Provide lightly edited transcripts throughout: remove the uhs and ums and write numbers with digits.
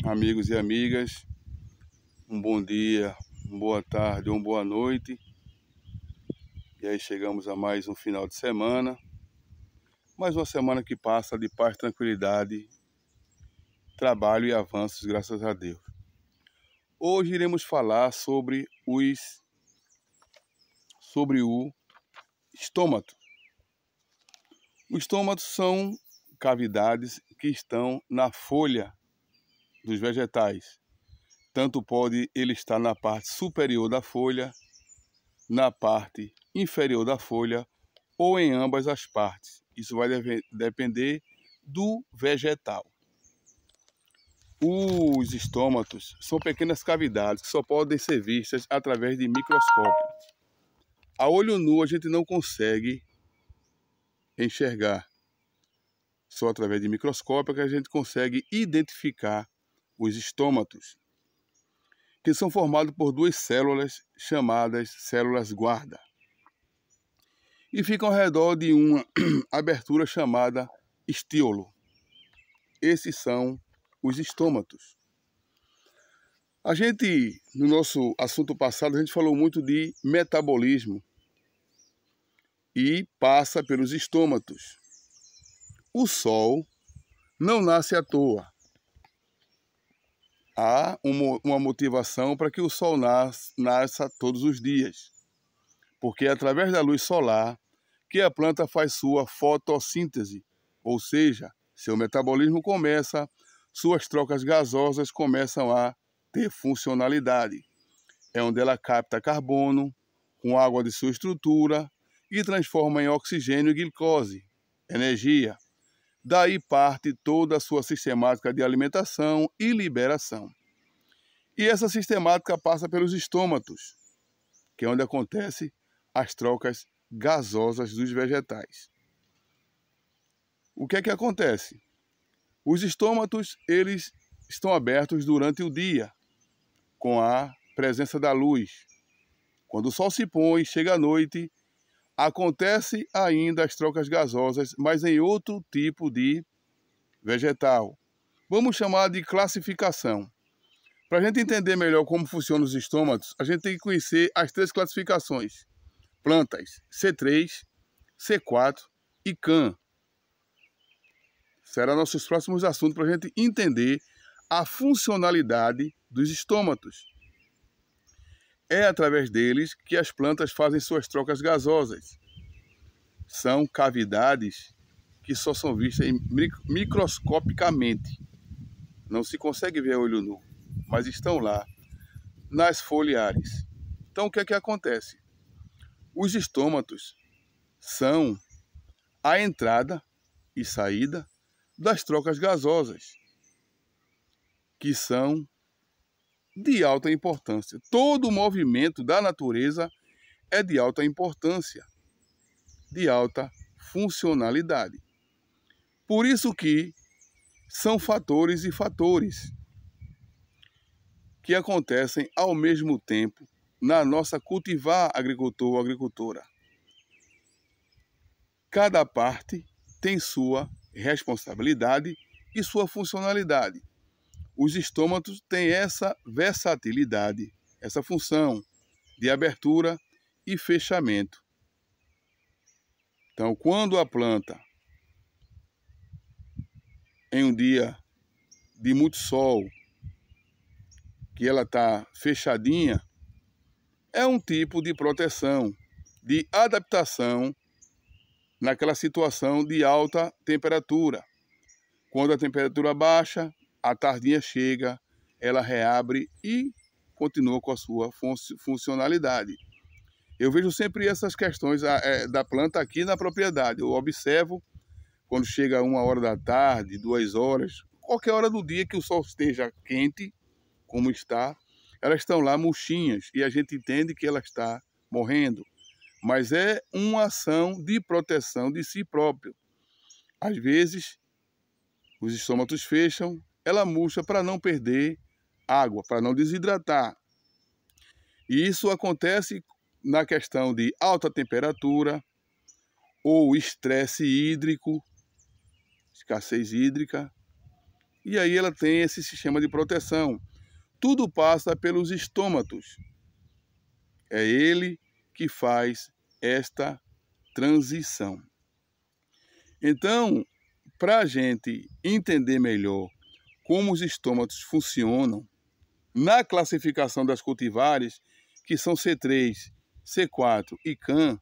amigos e amigas, um bom dia, uma boa tarde, uma boa noite. E aí chegamos a mais um final de semana, mais uma semana que passa de paz, tranquilidade, trabalho e avanços, graças a Deus. Hoje iremos falar sobre o estômago. Os estômagos são cavidades que estão na folha dos vegetais. Tanto pode ele estar na parte superior da folha, na parte inferior da folha ou em ambas as partes. Isso vai depender do vegetal. Os estômatos são pequenas cavidades que só podem ser vistas através de microscópio. A olho nu a gente não consegue enxergar. Só através de microscópio que a gente consegue identificar os estômatos, que são formados por duas células chamadas células guarda, e ficam ao redor de uma abertura chamada estíolo. Esses são os estômatos. No nosso assunto passado, a gente falou muito de metabolismo e passa pelos estômatos. O sol não nasce à toa. Há uma motivação para que o sol nasça todos os dias, porque é através da luz solar que a planta faz sua fotossíntese, ou seja, seu metabolismo começa, suas trocas gasosas começam a ter funcionalidade. É onde ela capta carbono com água de sua estrutura e transforma em oxigênio e glicose, energia. Daí parte toda a sua sistemática de alimentação e liberação. E essa sistemática passa pelos estômatos, que é onde acontecem as trocas gasosas dos vegetais. O que é que acontece? Os estômatos, eles estão abertos durante o dia, com a presença da luz. Quando o sol se põe, chega a noite, acontece ainda as trocas gasosas, mas em outro tipo de vegetal. Vamos chamar de classificação. Para a gente entender melhor como funcionam os estômatos, a gente tem que conhecer as três classificações. Plantas, C3, C4 e CAN. Serão nossos próximos assuntos para a gente entender a funcionalidade dos estômatos. É através deles que as plantas fazem suas trocas gasosas. São cavidades que só são vistas microscopicamente. Não se consegue ver a olho nu, mas estão lá nas foliares. Então o que é que acontece? Os estômatos são a entrada e saída das trocas gasosas, que são de alta importância. Todo o movimento da natureza é de alta importância, de alta funcionalidade. Por isso que são fatores e fatores que acontecem ao mesmo tempo na nossa cultivar agricultor ou agricultora. Cada parte tem sua responsabilidade e sua funcionalidade. Os estômatos têm essa versatilidade, essa função de abertura e fechamento. Então, quando a planta, em um dia de muito sol, que ela está fechadinha, é um tipo de proteção, de adaptação naquela situação de alta temperatura. Quando a temperatura baixa, a tardinha chega, ela reabre e continua com a sua funcionalidade. Eu vejo sempre essas questões da planta aqui na propriedade. Eu observo quando chega 1 hora da tarde, 2 horas, qualquer hora do dia que o sol esteja quente, como está, elas estão lá murchinhas e a gente entende que ela está morrendo. Mas é uma ação de proteção de si próprio. Às vezes, os estômatos fecham, ela murcha para não perder água, para não desidratar. E isso acontece na questão de alta temperatura ou estresse hídrico, escassez hídrica. e aí ela tem esse sistema de proteção. Tudo passa pelos estômatos. É ele que faz esta transição. Então, para a gente entender melhor como os estômatos funcionam, na classificação das cultivares, que são C3, C4 e CAN,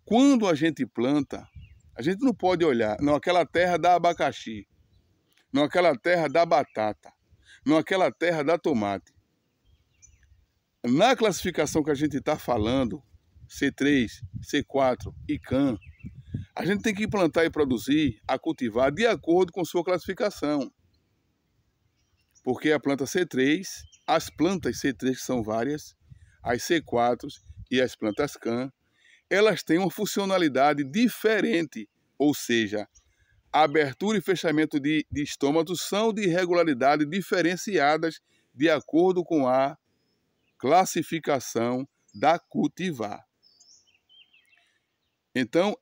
quando a gente planta, a gente não pode olhar, não, aquela terra dá abacaxi, não, aquela terra dá batata, não, aquela terra dá tomate. Na classificação que a gente está falando, C3, C4 e CAN, a gente tem que plantar e produzir, a cultivar de acordo com sua classificação. Porque a planta C3, as plantas C3 que são várias, as C4 e as plantas CAN, elas têm uma funcionalidade diferente, ou seja, a abertura e fechamento de estômatos são de regularidade diferenciadas de acordo com a classificação da cultivar. Então,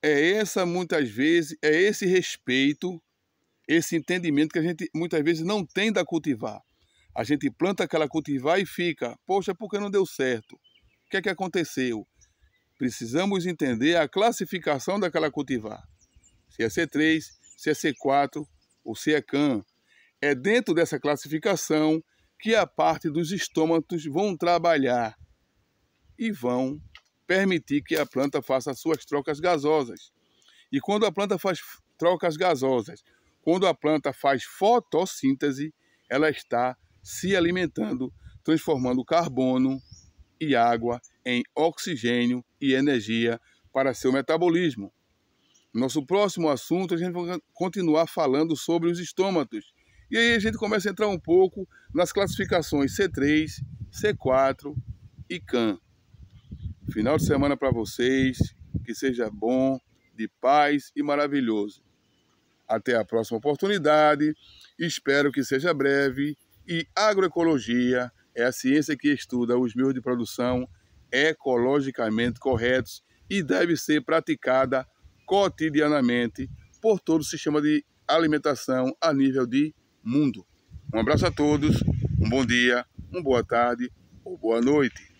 muitas vezes, é esse respeito, esse entendimento que a gente muitas vezes não tem da cultivar. A gente planta aquela cultivar e fica, poxa, por que não deu certo? O que é que aconteceu? Precisamos entender a classificação daquela cultivar. Se é C3, se é C4 ou se é CAN. É dentro dessa classificação que a parte dos estômatos vão trabalhar e vão permitir que a planta faça suas trocas gasosas. E quando a planta faz trocas gasosas, quando a planta faz fotossíntese, ela está se alimentando, transformando carbono e água em oxigênio e energia para seu metabolismo. Nosso próximo assunto, a gente vai continuar falando sobre os estômatos. E aí a gente começa a entrar um pouco nas classificações C3, C4 e CAN. Final de semana para vocês, que seja bom, de paz e maravilhoso. Até a próxima oportunidade, espero que seja breve. E agroecologia é a ciência que estuda os meios de produção ecologicamente corretos e deve ser praticada cotidianamente por todo o sistema de alimentação a nível de mundo. Um abraço a todos, um bom dia, uma boa tarde ou boa noite.